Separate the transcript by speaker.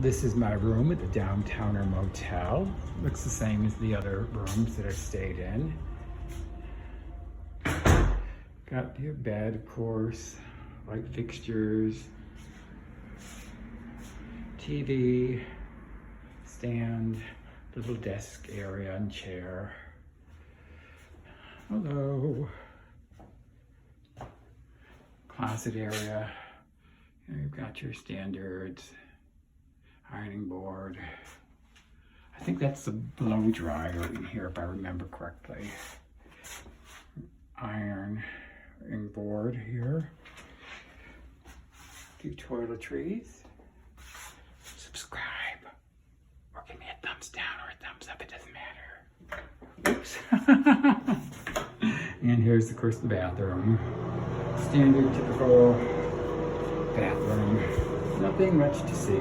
Speaker 1: This is my room at the Downtowner Motel. Looks the same as the other rooms that I stayed in. Got your bed, of course, light fixtures, TV, stand, little desk area and chair. Hello. Closet area. Here you've got your standards. Ironing board. I think that's the blow dryer in here if I remember correctly. Ironing board here. Do toiletries. Subscribe. Or give me a thumbs down or a thumbs up, it doesn't matter. Oops. And here's of course the bathroom. Standard typical bathroom. Nothing much to see.